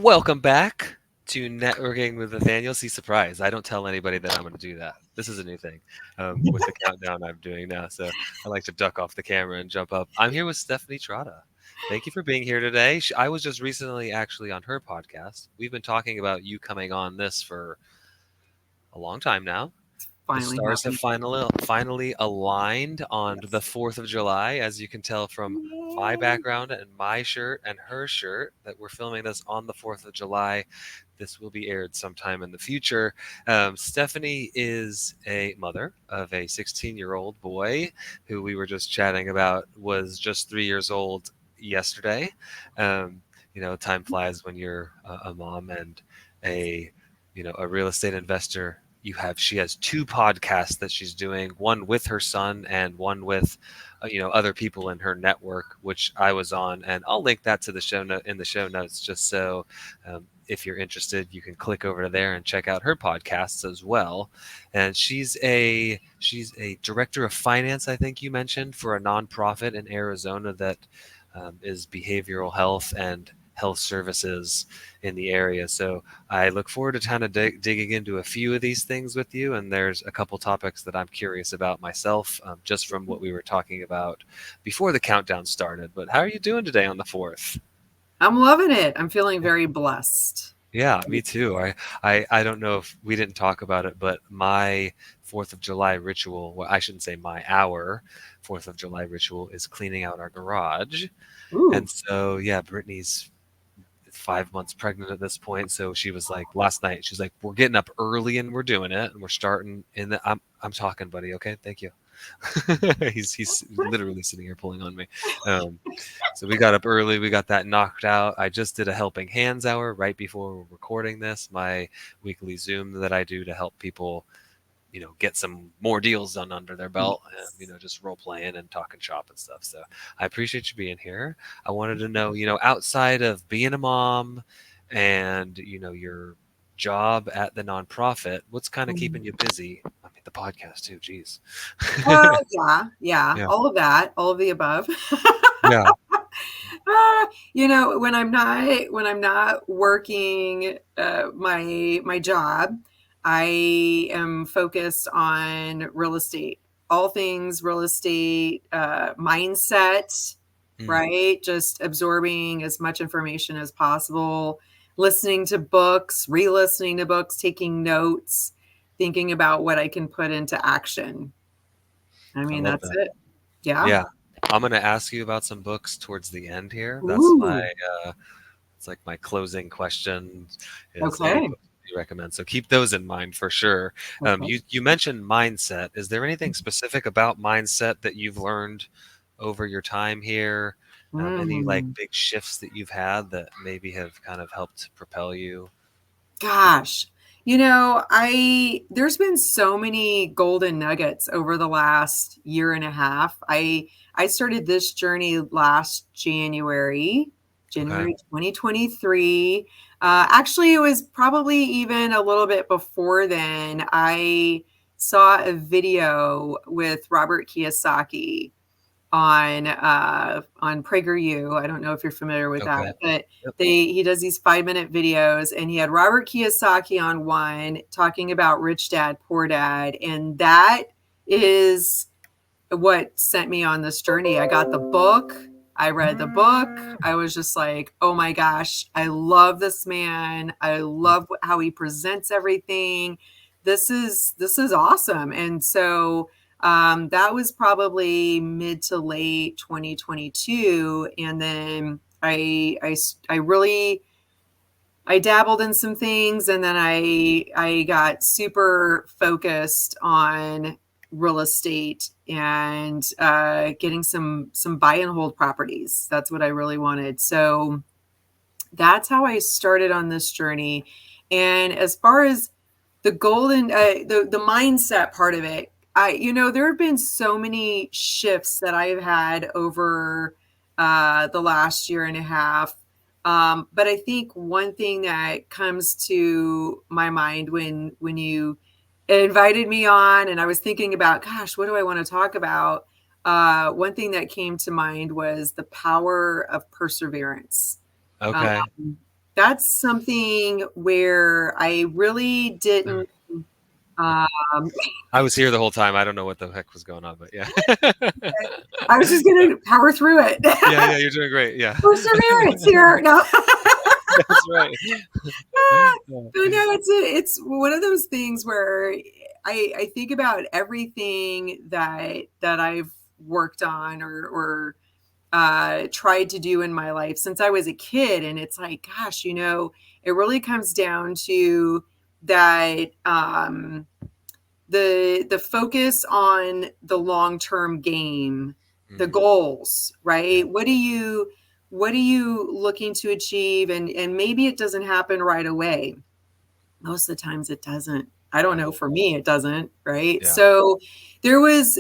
Welcome back to Networking with Nathaniel. See, surprise. I don't tell anybody that I'm going to do that. This is a new thing with the countdown I'm doing now. So I like to duck off the camera and jump up. I'm here with Stephanie Trotta. Thank you for being here today. I was just recently actually on her podcast. We've been talking about you coming on this for a long time now. The Finally stars have happened. finally aligned on the Yes. 4th of July, as you can tell from my Yay. background and my shirt and her shirt, that we're filming this on the 4th of July. This will be aired sometime in the future. Stephanie is a mother of a 16-year-old boy who we were just chatting about, was just 3 years old yesterday. Time flies when you're a mom and a real estate investor. She has two podcasts that she's doing, one with her son and one with other people in her network, which I was on, and I'll link that to the show note in the show notes, just so if you're interested, you can click over there and check out her podcasts as well. And she's a director of finance, I think you mentioned, for a nonprofit in Arizona that is behavioral health and health services in the area. So I look forward to kind of digging into a few of these things with you. And there's a couple topics that I'm curious about myself, just from what we were talking about before the countdown started. But how are you doing today on the 4th? I'm loving it. I'm feeling very blessed. Yeah, me too. I don't know if we didn't talk about it, but my 4th of July ritual, well, I shouldn't say our 4th of July ritual is cleaning out our garage. Ooh. And so, yeah, Brittany's 5 months pregnant at this point. So she was like, last night, she's like, we're getting up early and we're doing it. And we're starting in the, I'm talking, buddy. Okay. Thank you. he's literally sitting here pulling on me. So we got up early. We got that knocked out. I just did a helping hands hour right before we're recording this, my weekly Zoom that I do to help people get some more deals done under their belt, and just role playing and talking shop and stuff. So I appreciate you being here. I wanted to know, outside of being a mom and your job at the nonprofit, what's kind of keeping you busy? I mean, the podcast too. Geez. Yeah. Yeah. All of that, all of the above. Yeah. When I'm not working my job, I am focused on real estate, all things real estate, mindset, Mm. right? Just absorbing as much information as possible, listening to books, re-listening to books, taking notes, thinking about what I can put into action. I I mean, love that's that. it. Yeah. Yeah. I'm going to ask you about some books towards the end here. That's Ooh. it's like my closing question is any Okay. books you recommend. So keep those in mind for sure. Okay. You mentioned mindset. Is there anything specific about mindset that you've learned over your time here? Any like Mm. big shifts that you've had that maybe have kind of helped propel you? Gosh, there's been so many golden nuggets over the last year and a half. I started this journey last January, Okay. January 2023. Actually, it was probably even a little bit before then. I saw a video with Robert Kiyosaki on PragerU. I don't know if you're familiar with that, Okay. but Yep. he does these 5-minute videos, and he had Robert Kiyosaki on one talking about Rich Dad, Poor Dad, and that is what sent me on this journey. I got the book. I read the book. I was just like, oh my gosh, I love this man. I love how he presents everything. This is awesome. And so that was probably mid to late 2022. And then I really I dabbled in some things, and then I got super focused on real estate and getting some buy and hold properties. That's what I really wanted. So that's how I started on this journey. And as far as the golden the mindset part of it, there have been so many shifts that I've had over the last year and a half. But I think one thing that comes to my mind when you invited me on, and I was thinking about, gosh, what do I want to talk about? One thing that came to mind was the power of perseverance. Okay. Um, that's something where I really didn't. Um, I was here the whole time. I don't know what the heck was going on, but yeah. I was just going to power through it. Yeah, yeah, you're doing great. Yeah. Perseverance here. No. That's right. But no, it's one of those things where I think about everything that I've worked on or tried to do in my life since I was a kid. And it's like, gosh, it really comes down to that the focus on the long-term game, the goals, right? Yeah. What are you looking to achieve? And maybe it doesn't happen right away. Most of the times it doesn't. I don't know. For me, it doesn't. Right. Yeah. So there was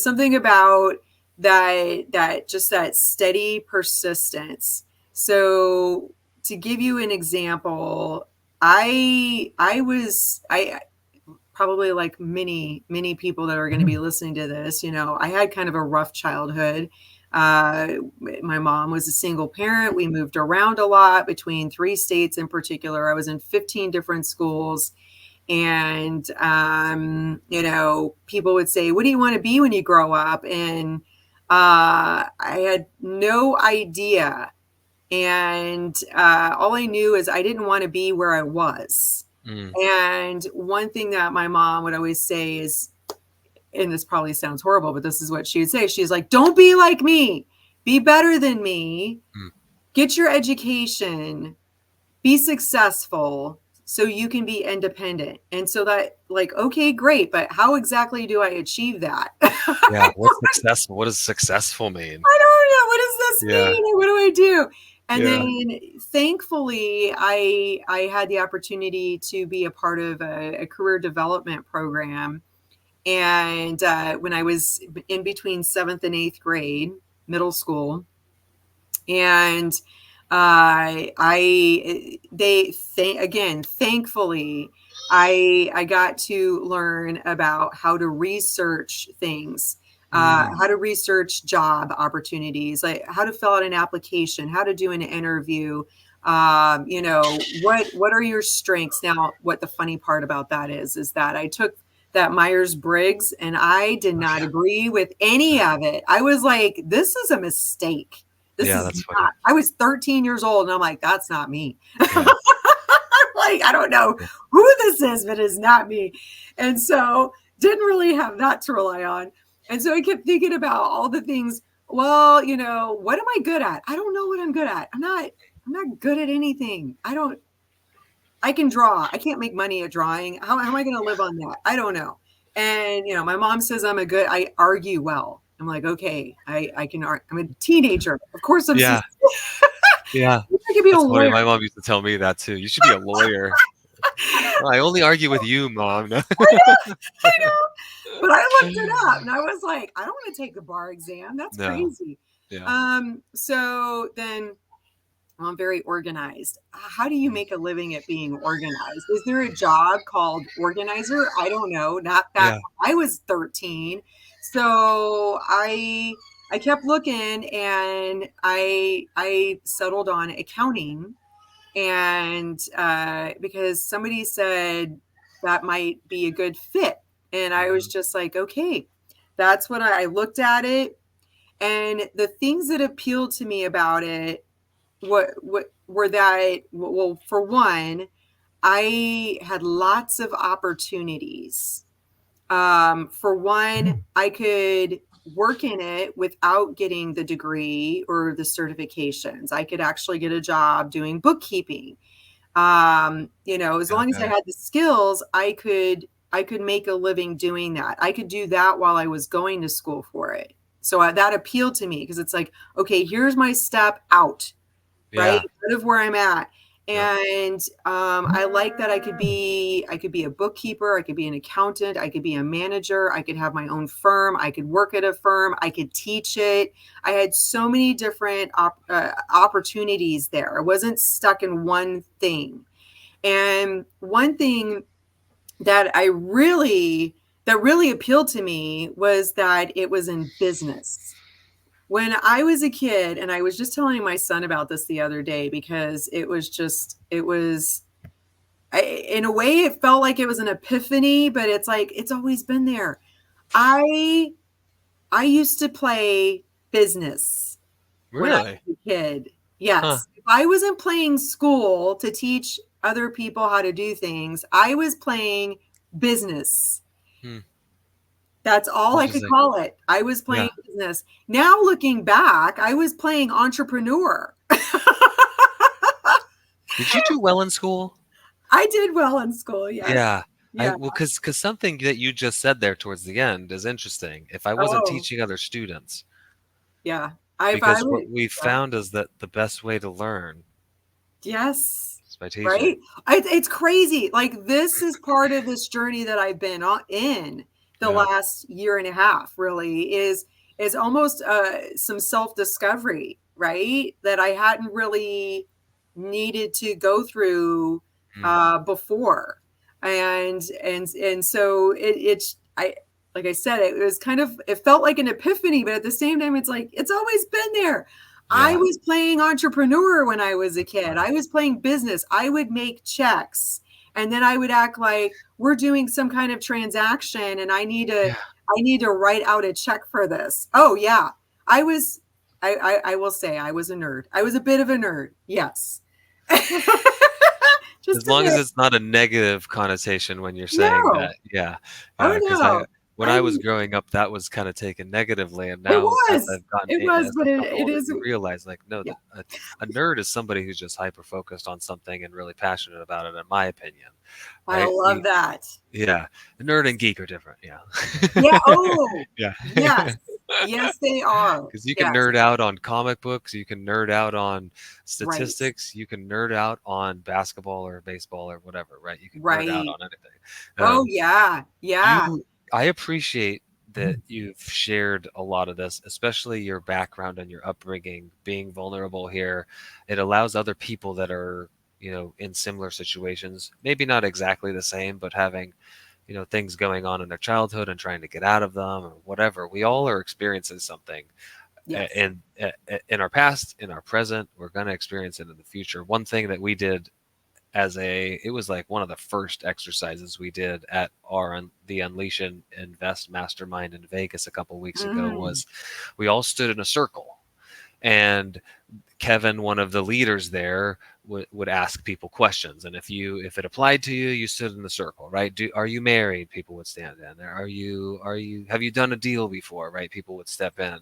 something about that just that steady persistence. So to give you an example, I probably like many people that are going to be listening to this, I had kind of a rough childhood. My mom was a single parent. We moved around a lot between 3 states in particular. I was in 15 different schools. And, people would say, what do you want to be when you grow up? And I had no idea. And all I knew is I didn't want to be where I was. And one thing that my mom would always say is, and this probably sounds horrible, but this is what she would say. She's like, don't be like me. Be better than me. Get your education. Be successful so you can be independent. And so that, like, okay, great. But how exactly do I achieve that? Yeah. What's successful? What does successful mean? I don't know. What does this mean? What do I do? And then thankfully, I had the opportunity to be a part of a career development program. And when I was in between 7th and 8th grade, middle school, and thankfully, I got to learn about how to research things, how to research job opportunities, like how to fill out an application, how to do an interview. What are your strengths? Now, what the funny part about that is that I took that Myers-Briggs and I did not agree with any of it. I was like, this is a mistake. This is that's not. funny. I was 13 years old and I'm like, that's not me. I'm like, I don't know who this is, but it's not me. And so didn't really have that to rely on. And so I kept thinking about all the things. Well, what am I good at? I don't know what I'm good at. I'm not good at anything. I can draw. I can't make money at drawing. How am I going to live on that? I don't know. And, my mom says I argue well. I'm like, okay, I can argue. I'm a teenager. Of course I'm Yeah. Yeah. I could be a lawyer. My mom used to tell me that too. You should be a lawyer. I only argue with you, Mom. I know. But I looked it up and I was like, I don't want to take the bar exam. That's crazy. Yeah. So then I'm very organized. How do you make a living at being organized? Is there a job called organizer? I don't know. Not back when I was 13. So I kept looking and I settled on accounting. And because somebody said that might be a good fit. And I was just like, okay, that's what I looked at it. And the things that appealed to me about it, what were that, well, for one, I had lots of opportunities. For one, I could work in it without getting the degree or the certifications. I could actually get a job doing bookkeeping. As long as I had the skills, I could make a living doing that. I could do that while I was going to school for it. So that appealed to me because it's like, okay, here's my step out, right? Out of where I'm at. And I like that I could be a bookkeeper, I could be an accountant, I could be a manager, I could have my own firm, I could work at a firm, I could teach it. I had so many different opportunities there. I wasn't stuck in one thing. And one thing that really appealed to me was that it was in business. when I was a kid, and I was just telling my son about this the other day because in a way, it felt like it was an epiphany, but it's like it's always been there. I I used to play business when I Really? was a kid. Huh. Yes. If I wasn't playing school to teach other people how to do things, I was playing business. Hmm. That's all I could Interesting. call it. I was playing Yeah. business. Now looking back, I was playing entrepreneur. Did you do well in school? I did well in school, yes. Yeah. Yeah. Well, because something that you just said there towards the end is interesting. If I wasn't Oh, teaching other students, yeah. I because would, what we yeah. found is that the best way to learn Yes. is by Right? teaching. It's crazy. Like this is part of this journey that I've been on in the Yeah. last year and a half, really, is almost some self-discovery, right? That I hadn't really needed to go through Mm. before. And so it's I like I said, it was kind of it felt like an epiphany, but at the same time, it's like it's always been there. I Yeah. was playing entrepreneur when I was a kid. I was playing business. I would make checks and then I would act like we're doing some kind of transaction and Yeah. I need to write out a check for this. Oh yeah. I was I will say I was a nerd. I was a bit of a nerd. Yes. Just As a long as bit. it's not a negative connotation when you're saying No. that. Yeah. Oh Yeah. Because no. when I I was mean, growing up, that was kind of taken negatively. And it now was. It was, as but I've gotten it older, is you realize like, no, yeah. a nerd is somebody who's just hyper focused on something and really passionate about it, in my opinion. I Right. love that. Yeah. Nerd and geek are different. Yeah. Yeah. Oh, Yeah. yes. Yes, they are. Because you can Yes. nerd out on comic books, you can nerd out on Right. statistics, you can nerd out on basketball or baseball or whatever, right? You can nerd out Right. on anything. Oh, Um, yeah. Yeah. you, I appreciate that you've shared a lot of this, especially your background and your upbringing, being vulnerable here. It allows other people that are, in similar situations, maybe not exactly the same, but having things going on in their childhood and trying to get out of them or whatever. We all are experiencing something Yes. in our past, in our present. We're going to experience it in the future. One thing that we did it was like one of the first exercises we did at the Unleash and Invest Mastermind in Vegas a couple weeks ago Mm. was we all stood in a circle, and Kevin, one of the leaders there, would ask people questions, and if it applied to you, you stood in the circle, right? Are you married? People would stand in there. Are you have you done a deal before? Right? People would step in,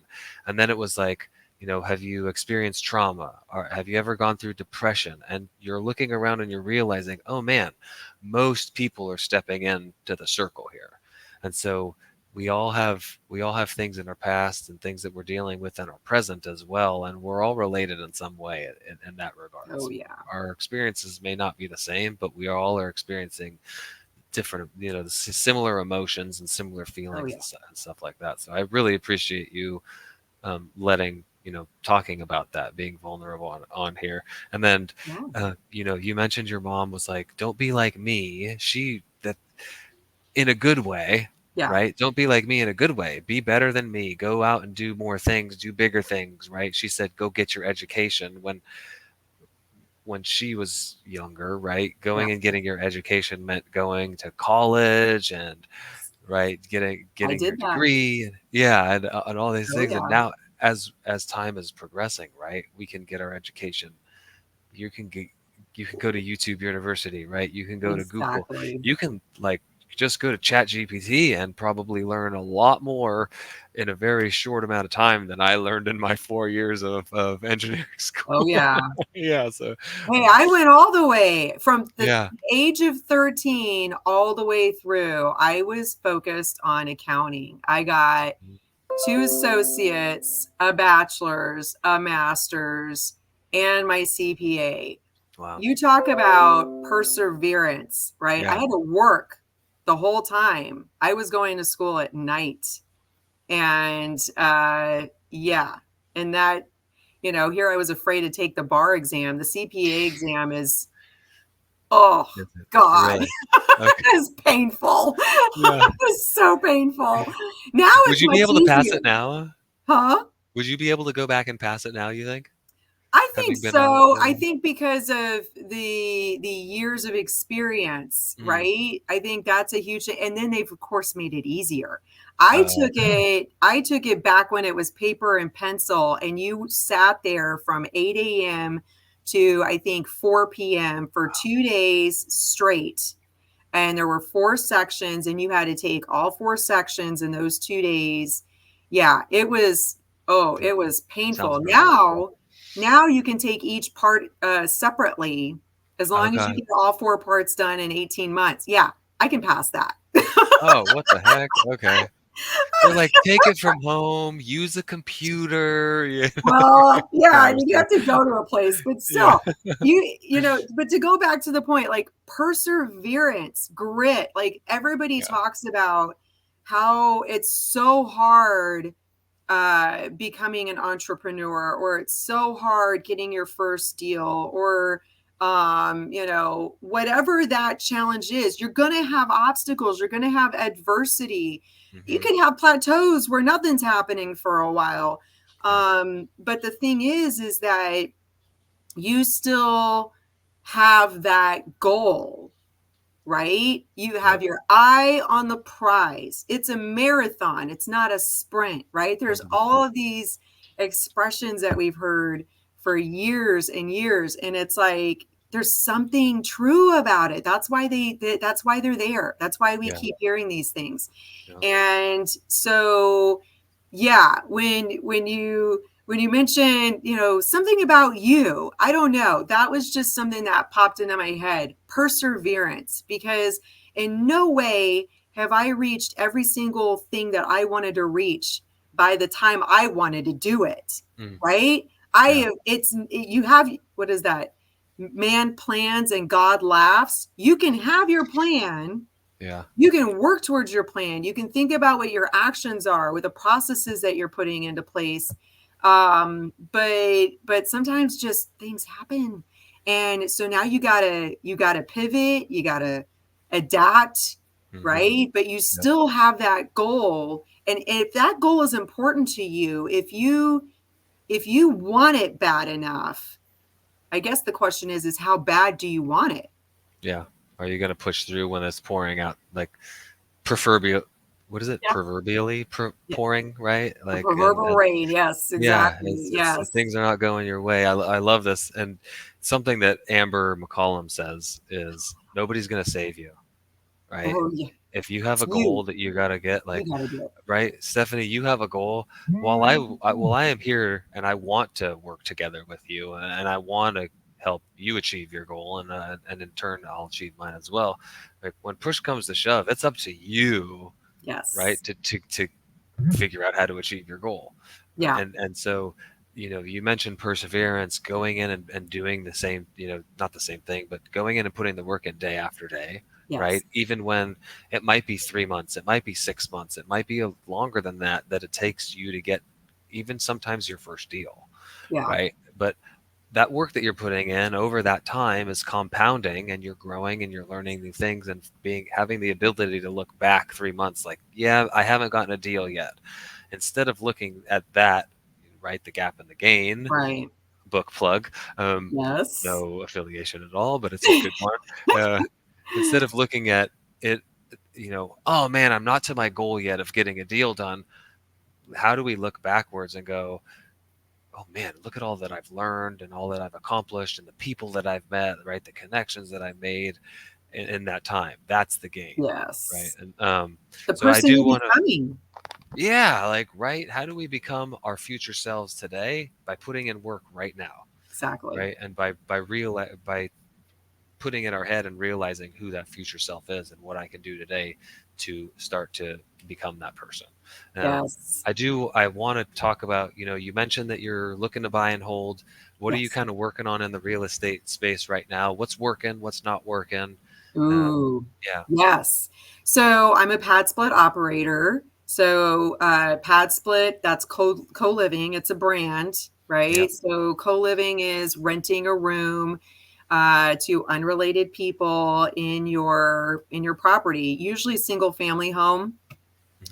and then it was like, have you experienced trauma, or have you ever gone through depression? And you're looking around and you're realizing, oh man, most people are stepping into the circle here, and so we all have things in our past and things that we're dealing with in our present as well, and we're all related in some way in that Oh, regards. yeah. Our experiences may not be the same, but we all are experiencing different, similar emotions and similar Oh, feelings yeah. and stuff like that. So I really appreciate you letting talking about that, being vulnerable on here. And then Yeah. you mentioned your mom was like, don't be like me. She that in a good way, Yeah. right? Don't be like me in a good way. Be better than me. Go out and do more things, do bigger things, right? She said, go get your education when she was younger, right? Yeah. Going and getting your education meant going to college and right, getting I getting your did that. degree, yeah, and all these Oh, things. And yeah. now, as time is progressing, right, we can get our education. You can get you can go to YouTube University, right? You can go to Google. Exactly. You can like just go to Chat GPT and probably learn a lot more in a very short amount of time than I learned in my 4 years of engineering Oh, school. yeah. Yeah, so Hey, I went all the way from the yeah. age of 13 all the way through. I was focused on accounting. I got 2 associates, a bachelor's, a master's, and my CPA. Wow. You talk about perseverance, right? I Yeah. had to work the whole time. I was going to school at night. And yeah, and that, here I was afraid to take the bar exam. The CPA exam is, oh Is it God, really? Okay. it's painful. Yeah. It's so painful. Now Would it's you be much able to pass easier. it now? Huh? Would you be able to go back and pass it now, you think? I think Having been out? so. I Yeah. think because of the years of experience, Mm. right? I think that's a huge thing. And then they've of course made it easier. I took it back when it was paper and pencil, and you sat there from 8 a.m. to I think 4 p.m. for 2 days straight. And there were 4 sections, and you had to take all 4 sections in those 2 days. Yeah, Mm. it was Sounds painful. miserable. Now you can take each part separately, as long as you Okay. get all 4 parts done in 18 months. Yeah, I can pass that. Oh, what the heck? Okay. They're like, take it from home, use a computer. Yeah. Well, yeah, I mean, you Seriously. have to go to a place, but Yeah. still, but to go back to the point, like perseverance, grit, like everybody Yeah. talks about how it's so hard becoming an entrepreneur, or it's so hard getting your first deal, or whatever that challenge is. You're going to have obstacles, you're going to have adversity, you Hmm. can have plateaus where nothing's happening for a while. Yeah. But the thing is that you still have that goal, right? You Yep. have your eye on the prize. It's a marathon, it's not a sprint, right? There's 100%. all of these expressions that we've heard for years and years, and it's like there's something true about it. That's why they're there. That's why we Yeah. keep hearing these things. Yeah. And so, yeah, when you mentioned, something about you, I don't know, that was just something that popped into my head. Perseverance, because in no way have I reached every single thing that I wanted to reach by the time I wanted to do it, Mm. right? Yeah. You have, what is that? Man plans and God laughs. You can have your plan, Yeah. you can work towards your plan, you can think about what your actions are with the processes that you're putting into place, but sometimes just things happen, and so now you gotta pivot, you gotta adapt, Hmm. right? But you Yep. still have that goal, and if that goal is important to you, if you want it bad enough, I guess the question is how bad do you want it? Yeah. Are you gonna push through when it's pouring out, like proverbial? What is it? Yeah. Proverbially pouring, right? The Like, proverbial and rain, yes, yeah, exactly, it's yes. things are not going your way. I love this, and something that Amber McCollum says is nobody's gonna save you, right? Oh, yeah, If you have it's a goal you. that you gotta get, You like, gotta do it. right, Stephanie, you have a goal. While I am here and I want to work together with you, and I want to help you achieve your goal, and in turn I'll achieve mine as well. Like when push comes to shove, it's up to you, right, Yes. to figure out how to achieve your goal. Yeah. And so, you mentioned perseverance, going in and doing the same, not the same thing, but going in and putting the work in day after day, right? Yes. Even when it might be 3 months, it might be 6 months, it might be longer than that, that it takes you to get even sometimes your first deal, Yeah. right? But that work that you're putting in over that time is compounding, and you're growing and you're learning new things, and having the ability to look back 3 months like, yeah, I haven't gotten a deal yet, instead of looking at that, right, the gap in the gain, Right. book plug, Yes. no affiliation at all, but it's a good one. uh, Instead of looking at it, oh man, I'm not to my goal yet of getting a deal done, how do we look backwards and go, oh man, look at all that I've learned and all that I've accomplished and the people that I've met, right? The connections that I made in that time. That's the gain, right? Yes. And The so I person do you're want to, becoming. yeah, like, right? How do we become our future selves today? By putting in work right now, Exactly. right? And by putting in our head and realizing who that future self is and what I can do today to start to become that person. Um, Yes. I want to talk about, you mentioned that you're looking to buy and hold. What are you Yes. kind of working on in the real estate space right now? What's working? What's not working? Um, Ooh, yeah. yes. So I'm a PadSplit operator. So PadSplit, that's co-living. It's a brand, right? Yep. So co-living is renting a room to unrelated people in your property, usually single family home.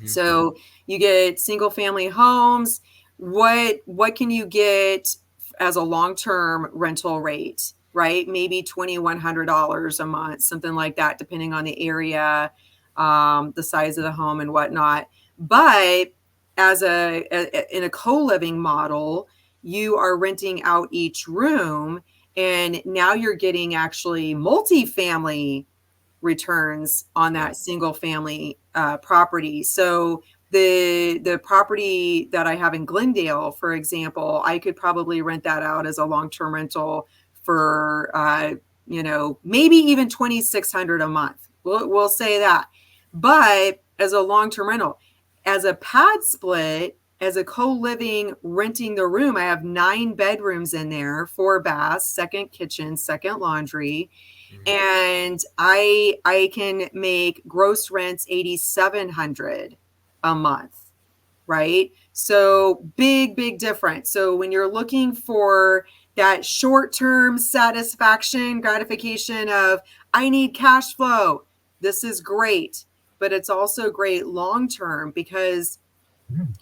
Hmm. So you get single family homes. what can you get as a long-term rental rate, right? Maybe $2,100 a month, something like that, depending on the area, the size of the home and whatnot. But in a co-living model, you are renting out each room, and now you're getting actually multifamily returns on Yeah. that single family property. So the property that I have in Glendale, for example, I could probably rent that out as a long-term rental for maybe even 2,600 a month. We'll say that. But as a long-term rental, as a PadSplit, as a co-living, renting the room, I have 9 bedrooms in there, 4 baths, second kitchen, second laundry, Mhm. and I can make gross rents 8,700 a month, right? So big difference. So when you're looking for that short-term satisfaction, gratification of I need cash flow, this is great, but it's also great long-term because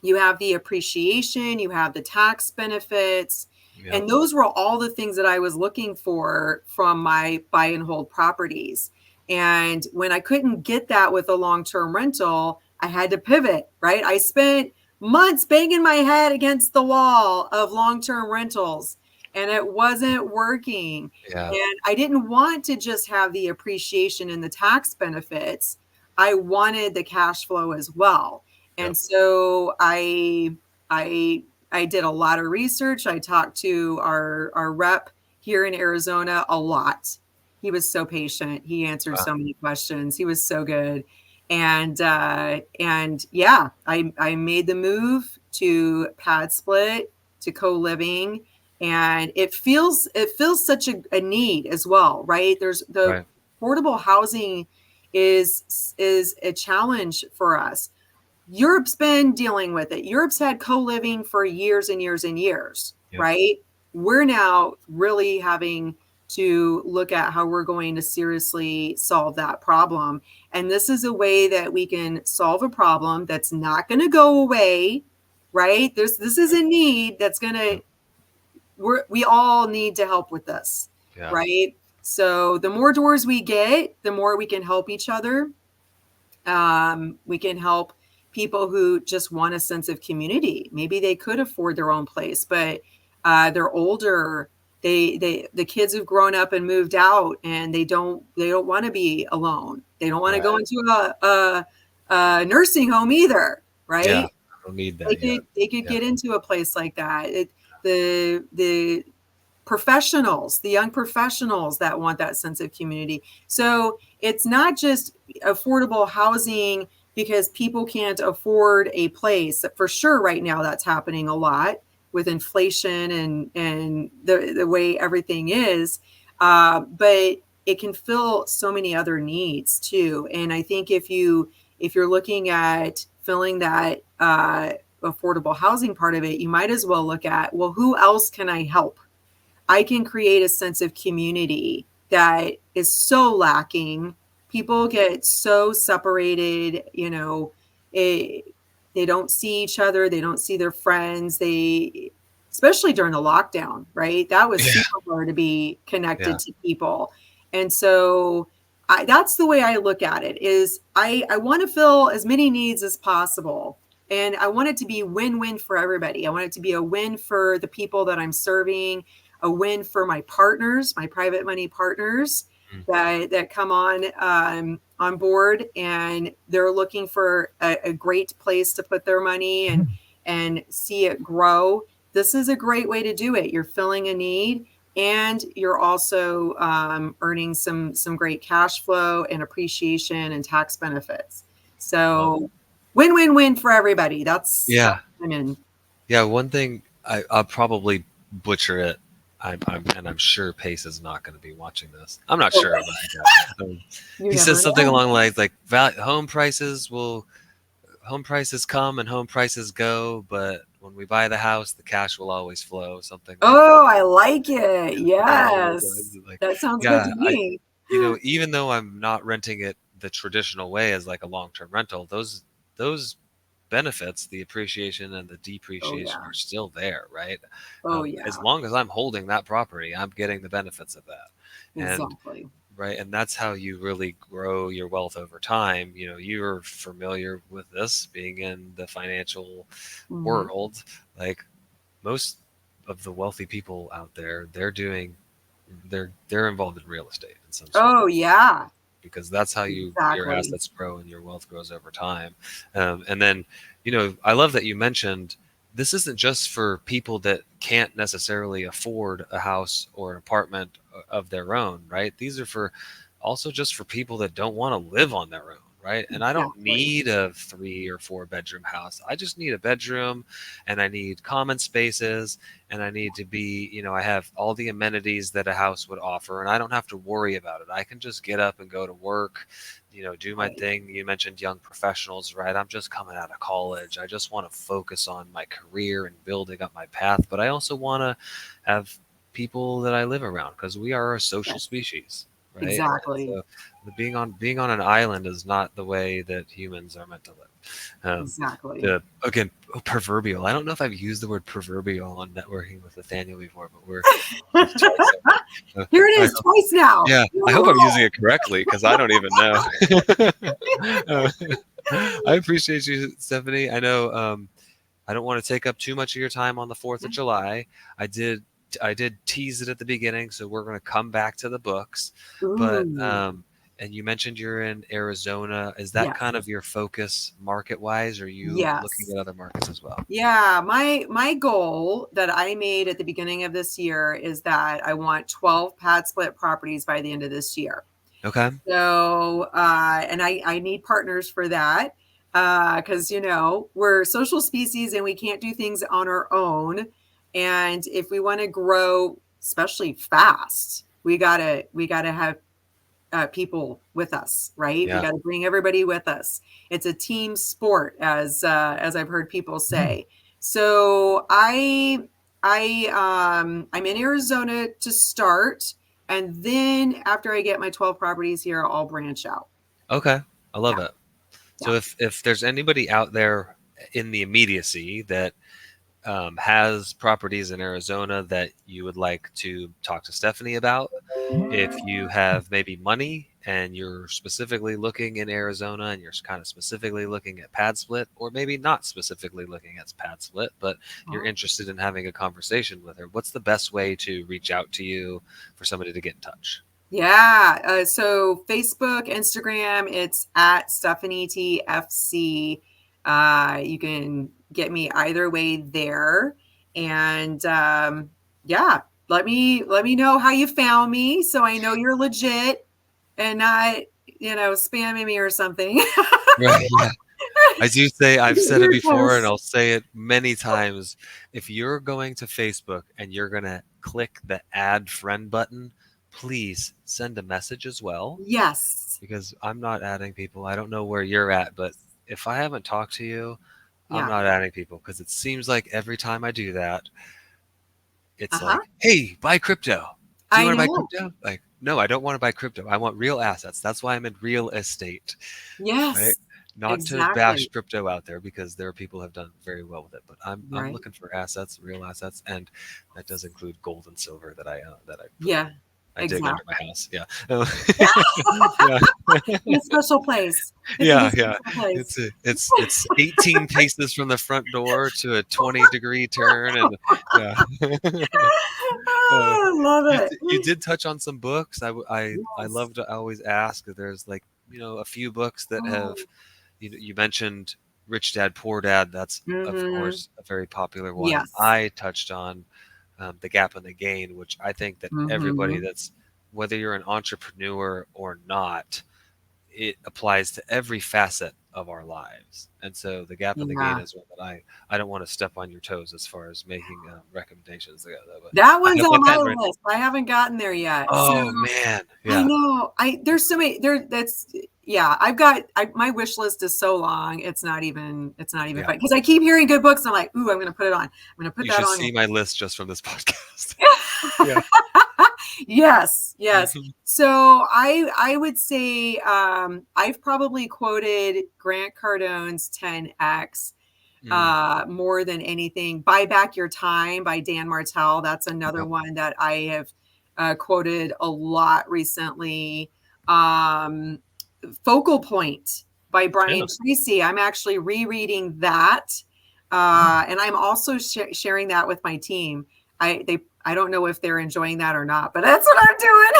you have the appreciation, you have the tax benefits, Yep. and those were all the things that I was looking for from my buy and hold properties. And when I couldn't get that with a long-term rental, I had to pivot, right? I spent months banging my head against the wall of long-term rentals, and it wasn't working. Yeah. And I didn't want to just have the appreciation and the tax benefits. I wanted the cash flow as well. And Yep. so I did a lot of research. I talked to our rep here in Arizona a lot. He was so patient. He answered Wow. so many questions. He was so good. And yeah, I made the move to PadSplit, to co-living, and it feels such a need as well, right? There's the Right. affordable housing is a challenge for us. Europe's been dealing with it. Europe's had co-living for years and years and years, Yep. right? We're now really having to look at how we're going to seriously solve that problem. And this is a way that we can solve a problem that's not going to go away, right? This is a need that's going to, Yep. we all need to help with this, Yeah. right? So the more doors we get, the more we can help each other. We can help people who just want a sense of community. Maybe they could afford their own place, but they're older. The kids have grown up and moved out, and they don't want to be alone. They don't want to Right. go into a nursing home either, Yeah. right? I don't need They that yet. could they could Yeah. get into a place like that. The professionals, the young professionals that want that sense of community. So it's not just affordable housing because people can't afford a place. For sure, right now that's happening a lot with inflation and the way everything is. But it can fill so many other needs too. And I think if you're looking at filling that affordable housing part of it, you might as well look at, well, who else can I help? I can create a sense of community that is so lacking. People get so separated, they don't see each other, they don't see their friends, especially during the lockdown, right? That was Yeah. super hard to be Yeah. connected to people. And so that's the way I look at it is I want to fill as many needs as possible. And I want it to be win-win for everybody. I want it to be a win for the people that I'm serving, a win for my partners, my private money partners Mm. that come on board, and they're looking for a great place to put their money and see it grow. This is a great way to do it. You're filling a need, and you're also earning some great cash flow and appreciation and tax benefits. Love So win-win-win for everybody. That's Yeah. I'm in. Yeah. One thing I'll probably butcher it. I'm sure Pace is not going to be watching this. I'm not sure, but You he says never something know. along the lines like home prices come and home prices go, but when we buy the house, the cash will always flow. Something like that. Oh, I like it. Along those lines, Yes. like, That sounds good yeah, to me. even though I'm not renting it the traditional way as like a long-term rental, those benefits, the appreciation and the Oh depreciation yeah. are still there, right? Oh As yeah. long as I'm holding that property, I'm getting the benefits of that. And Exactly. right, and that's how you really grow your wealth over time. You're familiar with this, being in the financial Hmm. world. Like most of the wealthy people out there, they're involved in real estate in some sort of Oh yeah. because that's how your Exactly. assets grow and your wealth grows over time. And then, I love that you mentioned this isn't just for people that can't necessarily afford a house or an apartment of their own, right? These are for also just for people that don't want to live on their own, right? And I don't Exactly. need a 3 or 4 bedroom house. I just need a bedroom, and I need common spaces, and I need to be, I have all the amenities that a house would offer, and I don't have to worry about it. I can just get up and go to work, do my Right. thing. You mentioned young professionals, right? I'm just coming out of college. I just want to focus on my career and building up my path, but I also want to have people that I live around because we are a social Yes. species, right? And Exactly. so being on an island is not the way that humans are meant to live. Exactly. The again proverbial. I don't know if I've used the word proverbial on networking with Nathaniel before, but we've twice already. Here it I is hope, twice now. yeah, You're I on a hope I'm using roll. it correctly because I don't even know. Uh, I appreciate you, Stephanie. I know I don't want to take up too much of your time on the 4th of July. I did I did tease it at the beginning, so we're going to come back to the books. But Ooh. and you mentioned you're in Arizona. Is that Yes. kind of your focus market wise? Or are you looking Yes. at other markets as well? Yeah, my goal that I made at the beginning of this year is that I want 12 PadSplit properties by the end of this year. Okay. So, and I need partners for that because, we're social species and we can't do things on our own. And if we want to grow, especially fast, we gotta have people with us, right? We Yeah. got to bring everybody with us. It's a team sport, as I've heard people say. So I'm in Arizona to start, and then after I get my 12 properties here, I'll branch out. Okay. I love Yeah, it. yeah. So if there's anybody out there in the immediacy that has properties in Arizona that you would like to talk to Stephanie about, if you have maybe money and you're specifically looking in Arizona and you're kind of specifically looking at PadSplit, or maybe not specifically looking at PadSplit, but you're Uh-huh. interested in having a conversation with her, what's the best way to reach out to you for somebody to get in touch? Yeah. So Facebook, Instagram, it's at Stephanie TFC. You can get me either way there. And yeah, let me know how you found me so I know you're legit and not, spamming me or something. Right. Yeah. I do say, I've said it Weird before and posts. I'll say it many times. If you're going to Facebook and you're going to click the add friend button, please send a message as well, Yes. because I'm not adding people. I don't know where you're at, but if I haven't talked to you, I'm Yeah. not adding people because it seems like every time I do that, it's Uh-huh. like, hey, buy crypto. Do you I want to buy know. crypto? Like, no, I don't want to buy crypto. I want real assets. That's why I'm in real estate, right? Yes. Not to bash Exactly. crypto out there because there are people who have done very well with it, but I'm Right. looking for assets, real assets, and that does include gold and silver that I put Yeah. I dig under my Exactly. house. Yeah. Yeah. In a special place. It's in a Yeah, yeah. special place. It's 18 paces from the front door to a 20-degree turn, and yeah. Uh, Oh, I love you it. you did touch on some books. I Yes. love to always ask if there's like, a few books that have, Oh. you mentioned Rich Dad Poor Dad. That's of Mhm. course a very popular one. Yes. I touched on The Gap and the Gain, which I think that everybody Mhm. that's, whether you're an entrepreneur or not, it applies to every facet of our lives. And so The Gap and the Gain Yeah. is one that I don't want to step on your toes as far as making recommendations together, but That I one's have my on my pen ready. list. I haven't gotten there yet. So Oh man, I yeah, know. There's so many there that's yeah, my wish list is so long. It's not even yeah. fun because I keep hearing good books. And I'm like, ooh, I'm gonna put it on. I'm gonna put You that should on. see my list just from this podcast. Yeah. Yes, yes. Mhm. So I would say I've probably quoted Grant Cardone's 10x more than anything. Buy Back Your Time by Dan Martell. That's another Yep. one that I have quoted a lot recently. Focal Point by Yeah. Brian Tracy. I'm actually rereading that. And I'm also sharing that with my team. I don't know if they're enjoying that or not, but that's what I'm doing.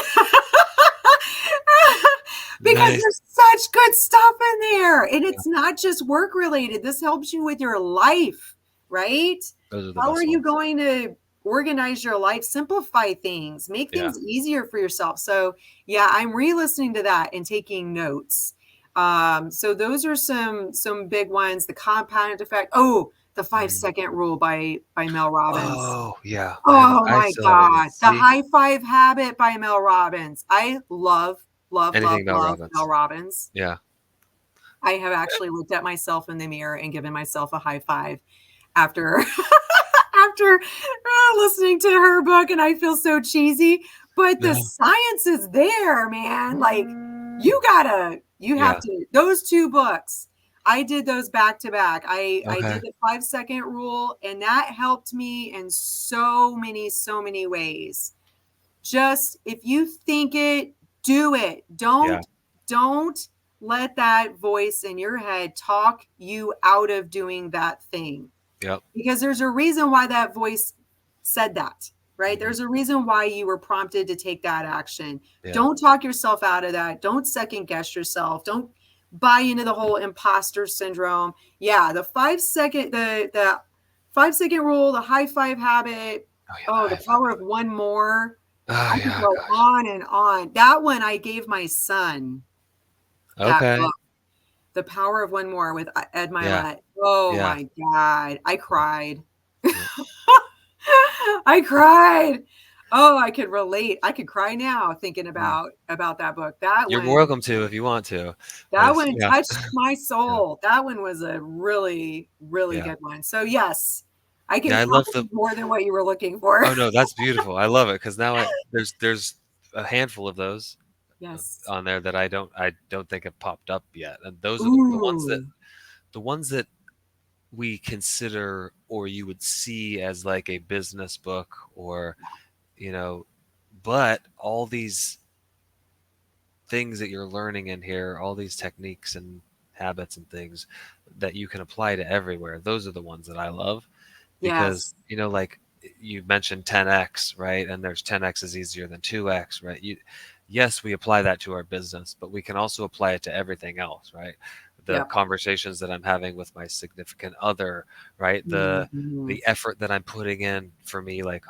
Because Nice. there's such good stuff in there. And it's not just work related. This helps you with your life, right? Those are the How best are you ones. going to organize your life, simplify things, make Yeah. things easier for yourself? So yeah, I'm re-listening to that and taking notes. So those are some big ones. The compound effect. Oh, the 5-second rule by Mel Robbins. Oh, yeah. Oh I my still haven't yet. God. The See? High Five Habit by Mel Robbins. I love, love, love, Anything Mel love Mel Robbins. Robbins. Yeah. I have actually looked at myself in the mirror and given myself a high five after after listening to her book, and I feel so cheesy, but the No. science is there, man. Like you have Yeah. to, those two books. I did those back to back. I Okay. did the 5-second rule, and that helped me in so many ways. Just if you think it, do it. Yeah. Don't let that voice in your head talk you out of doing that thing, Yep. because there's a reason why that voice said that, right? Mhm. There's a reason why you were prompted to take that action. Yeah. Don't talk yourself out of that. Don't second guess yourself. Don't buy into the whole imposter syndrome. Yeah, the 5-second rule, the high five habit. Oh, yeah. Oh, the High five. power of one more. Oh, I could yeah. go Gosh. on and on. That one I gave my son, that Okay. book, The Power of One More with Ed Yeah. Milet. Oh Yeah. my God. I cried. Yeah. I cried. Oh, I could relate. I could cry now thinking Mm. about that book. That You're one, welcome to if you want to. But yeah. touched my Yeah. soul. That one was a really, really Yeah. good one. So yes, I can Yeah. I love the. accomplish more than what you were looking for. Oh no, that's beautiful. I love it because now there's a handful of those Yes. on there that I don't think have popped up yet, and those are Ooh. the ones that we consider or you would see as like a business book or you know, but all these things that you're learning in here, all these techniques and habits and things that you can apply to everywhere. Those are the ones that I love because, Yes. like you mentioned 10x, right? And there's 10x is easier than 2x, right? Yes, we apply that to our business, but we can also apply it to everything else, right? The Yep. conversations that I'm having with my significant other, right? The Mhm. effort that I'm putting in for me, like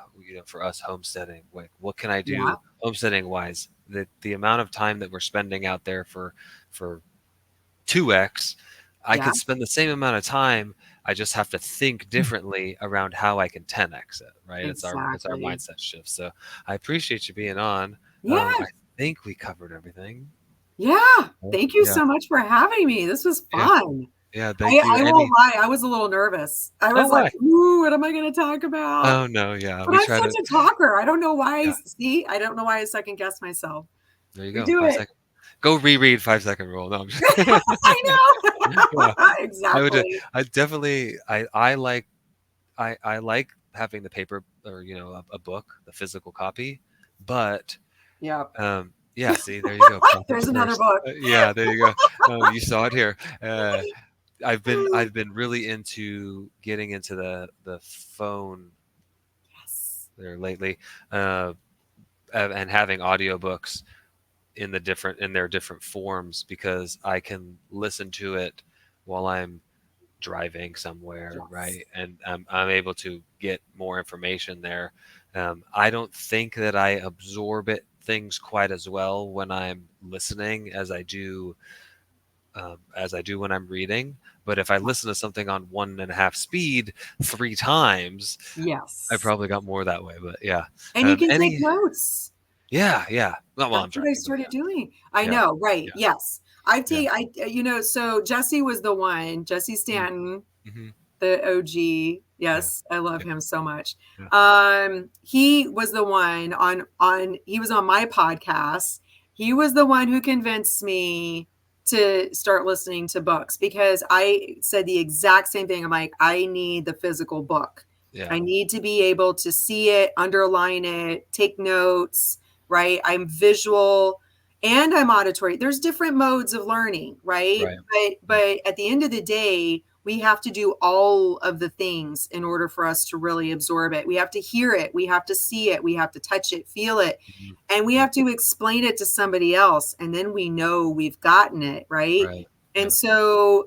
for us homesteading, like what can I Yeah. do homesteading wise? The amount of time that we're spending out there for 2x, I Yeah. could spend the same amount of time. I just have to think differently around how I can 10x it, right? It's our Exactly. mindset shift. So I appreciate you being on. Yeah. I think we covered everything. Yeah. Thank you Yeah, so much for having me. This was yeah, fun. yeah. Thank you. I won't lie. I was a little nervous. I Oh, was like, why? ooh, what am I going to talk about? Oh no, yeah. But We I'm try such to. a talker. I don't know why. Yeah, See, I don't know why I second guess myself. there you We go. do Five it. second. Go reread 5 second rule. No, I'm just. I Yeah, know. I would. Exactly. I definitely. I like. I like having the paper or a book, the physical copy, but Yeah. yeah. See, there you go. Profits There's another first. book. Yeah, there you go. You saw it here. I've been really into getting into the phone Yes. there lately, uh, and having audiobooks in their different forms because I can listen to it while I'm driving somewhere, Yes. right? And I'm able to get more information there. I don't think that I absorb things quite as well when I'm listening as I do when I'm reading. But if I listen to something on 1.5 speed 3 times, I Yes. probably got more that way. But yeah, And you can take any notes. yeah. Not while I'm That's what I driving, but started doing. I yeah, know, right? yeah, Yes. yeah, So Jesse was the one, Jesse yeah. Stanton, Hmm. the OG. Yeah, Yes, I love yeah, him so much. yeah. He was the one he was on my podcast. He was the one who convinced me to start listening to books because I said the exact same thing. I'm like, I need the physical book. Yeah. I need to be able to see it, underline it, take notes, right? I'm visual and I'm auditory. There's different modes of learning, right? Right. But at the end of the day, we have to do all of the things in order for us to really absorb it. We have to hear it, we have to see it, we have to touch it, feel it, Mhm. and we have to explain it to somebody else, and then we know we've gotten it, right? Right. And Yeah. so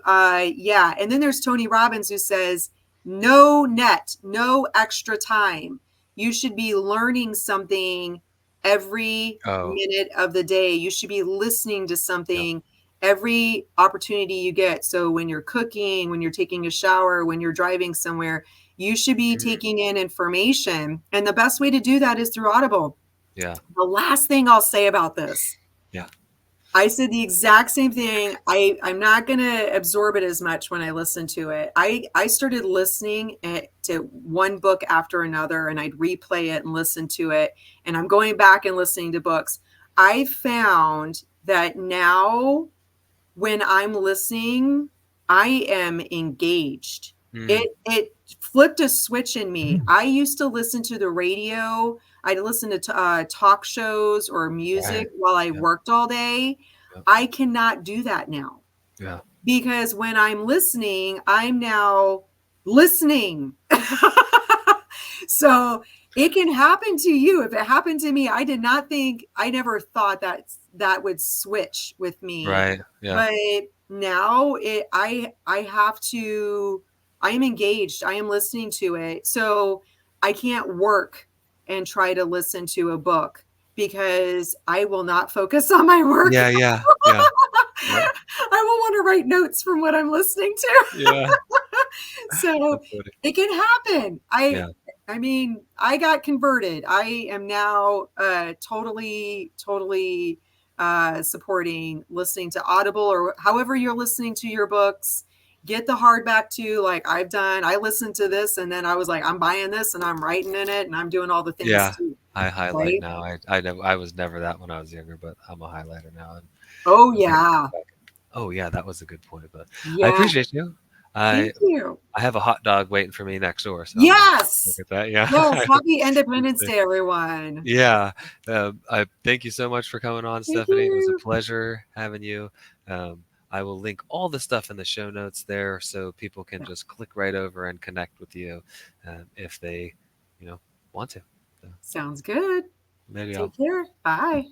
yeah, and then there's Tony Robbins who says no net, no extra time. You should be learning something every Oh. minute of the day. You should be listening to Yep. something every opportunity you get. So when you're cooking, when you're taking a shower, when you're driving somewhere, you should be Mhm. taking in information. And the best way to do that is through Audible. Yeah. The last thing I'll say about this, Yeah. I said the exact same thing. I'm not going to absorb it as much when I listen to it. I started listening to one book after another, and I'd replay it and listen to it. And I'm going back and listening to books. I found that now when I'm listening, I am engaged. Mm. It flipped a switch in me. I used to listen to the radio. I'd listen to talk shows or music Right. while I Yeah. worked all day. Yep. I cannot do that now Yeah. because when I'm listening, I'm now listening. So it can happen to you. If it happened to me, I did not think, I never thought that would switch with me. Right. Yeah. But now I have to, I am engaged. I am listening to it. So I can't work and try to listen to a book because I will not focus on my work. Yeah. Yeah. Yeah. Yep. I will want to write notes from what I'm listening to. Yeah. So That's funny. it can happen. Yeah. I mean, I got converted. I am now totally supporting listening to Audible or however you're listening to your books. Get the hardback too, like I've done. I listened to this and then I was like, I'm buying this and I'm writing in it and I'm doing all the things Yeah. too. I highlight Right? now. I was never that when I was younger, but I'm a highlighter now. And Oh I'm gonna yeah. go back. Oh yeah, that was a good point. But I Yeah. appreciate you. I Thank you. I have a hot dog waiting for me next door, so I'm gonna look Yes. at that. Yeah. Yes. I hope Happy you Independence too. Day, everyone. Yeah. I thank you so much for coming on, Thank Stephanie. It was a you. pleasure having you. Um, I will link all the stuff in the show notes there so people can Yeah. just click right over and connect with you if they, want to. So Sounds good. maybe I'll Take care. Bye.